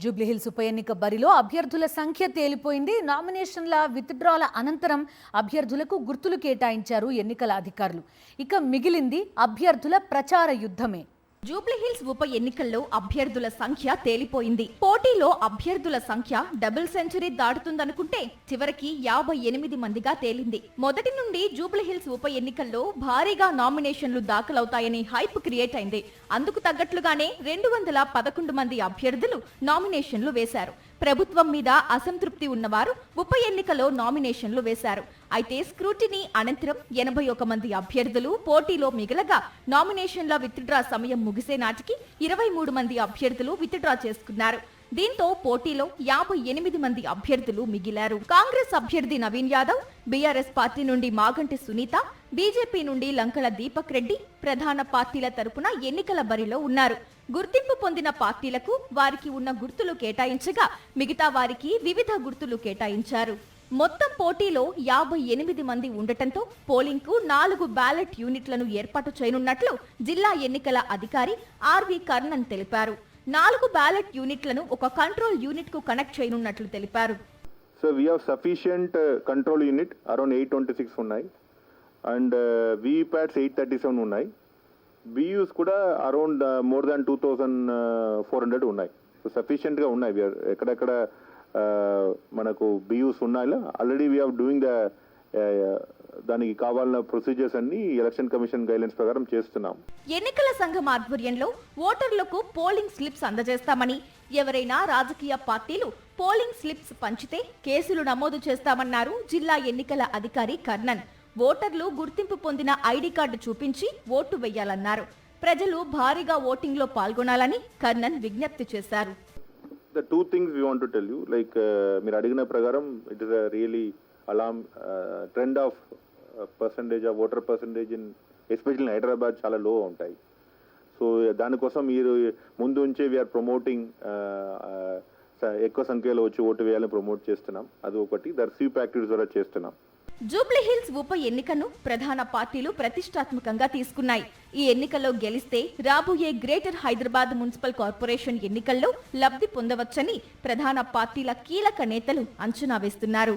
జూబ్లీహిల్స్ ఉప ఎన్నిక బరిలో అభ్యర్థుల సంఖ్య తేలిపోయింది. నామినేషన్ల విత్డ్రాల అనంతరం అభ్యర్థులకు గుర్తులు కేటాయించారు ఎన్నికల అధికారులు. ఇక మిగిలింది అభ్యర్థుల ప్రచార యుద్ధమే. జూబ్లీహిల్స్ ఉప ఎన్నికల్లో అభ్యర్థుల సంఖ్య తేలిపోయింది. పోటీలో అభ్యర్థుల సంఖ్య డబుల్ సెంచరీ దాటుతుందనుకుంటే చివరికి 58 మందిగా తేలింది. మొదటి నుండి జూబ్లీహిల్స్ ఉప ఎన్నికల్లో భారీగా నామినేషన్లు దాఖలవుతాయని హైప్ క్రియేట్ అయింది. అందుకు తగ్గట్లుగానే 211 మంది అభ్యర్థులు నామినేషన్లు వేశారు. ప్రభుత్వం మీద అసంతృప్తి ఉన్నవారు ఉప ఎన్నికలో నామినేషన్లు వేశారు. అయితే స్క్రూటినీ అనంతరం 81 మంది అభ్యర్థులు పోటీలో మిగలగా నామినేషన్ల విత్డ్రా సమయం ముగిసే నాటికి 23 మంది అభ్యర్థులు విత్డ్రా చేసుకున్నారు. దీంతో పోటీలో 58 మంది అభ్యర్థులు మిగిలారు. కాంగ్రెస్ అభ్యర్థి నవీన్ యాదవ్, బీఆర్ఎస్ పార్టీ నుండి మాగంటి సునీత, బీజేపీ నుండి లంకల దీపక్ రెడ్డి ప్రధాన పార్టీల తరపున ఎన్నికల బరిలో ఉన్నారు. గుర్తింపు పొందిన పార్టీలకు వారికి ఉన్న గుర్తులు కేటాయించగా మిగతా వారికి వివిధ గుర్తులు కేటాయించారు. మొత్తం పోటీలో 58 మంది ఉండటంతో పోలింగ్ కు 4 బ్యాలెట్ యూనిట్లను ఏర్పాటు చేయనున్నట్లు జిల్లా ఎన్నికల అధికారి ఆర్వి కర్ణన్ తెలిపారు. 4 బ్యాలెట్ యూనిట్లను ఒక కంట్రోల్ యూనిట్ కు కనెక్ట్ చేయనున్నట్లు తెలిపారు. So we have sufficient control unit around 826 ఉన్నాయి and VVPATs 837 ఉన్నాయి. BUs కూడా అరౌండ్ మోర్ దాన్ 2400 ఉన్నాయి. సో సఫిషియెంట్ గా ఉన్నాయి. ఎక్కడెక్కడ మనకు BUs ఉన్నాయి ఆల్రెడీ వీ హావ్ డూయింగ్ దానికి కావాలన్న ప్రొసీజర్స్ అన్ని ఎలక్షన్ కమిషన్ గైడ్లైన్స్ ప్రకారం చేస్తున్నాం. ఎన్నికల సంఘం ఆధ్వర్యంలో ఓటర్లకు పోలింగ్ స్లిప్స్ అందజేస్తామని, ఎవరైనా రాజకీయ పార్టీలు పోలింగ్ స్లిప్స్ పంచితే కేసులు నమోదు చేస్తామన్నారు జిల్లా ఎన్నికల అధికారి కర్ణన్. ఓటర్లు గుర్తింపు పొందిన ఐడి కార్డు చూపించి ఓటు వేయాలన్నారు. ప్రజలు భారీగా ఓటింగ్ లో పాల్గొనాలని కర్ణన్ విజ్ఞప్తి చేశారు. The two things we want to tell you, like మీరు అడిగిన ప్రకారం it is a really alarm trend of percentage of voter percentage in especially in Hyderabad చాలా లో ఉంటాయి. సో దానికోసం మీరు ముందు నుంచే వీఆర్ ప్రమోటింగ్ ఎక్కువ సంఖ్యలో వచ్చి ఓటు వేయాలని ప్రమోట్ చేస్తున్నాం. అది ఒకటి. స్వీప్ యాక్టివిటీస్ ద్వారా చేస్తున్నాం. జూబ్లీహిల్స్ ఉప ఎన్నికను ప్రధాన పార్టీలు ప్రతిష్టాత్మకంగా తీసుకున్నాయి. ఈ ఎన్నికల్లో గెలిస్తే రాబోయే గ్రేటర్ హైదరాబాద్ మున్సిపల్ కార్పొరేషన్ ఎన్నికల్లో లబ్ధి పొందవచ్చని ప్రధాన పార్టీల కీలక నేతలు అంచనా వేస్తున్నారు.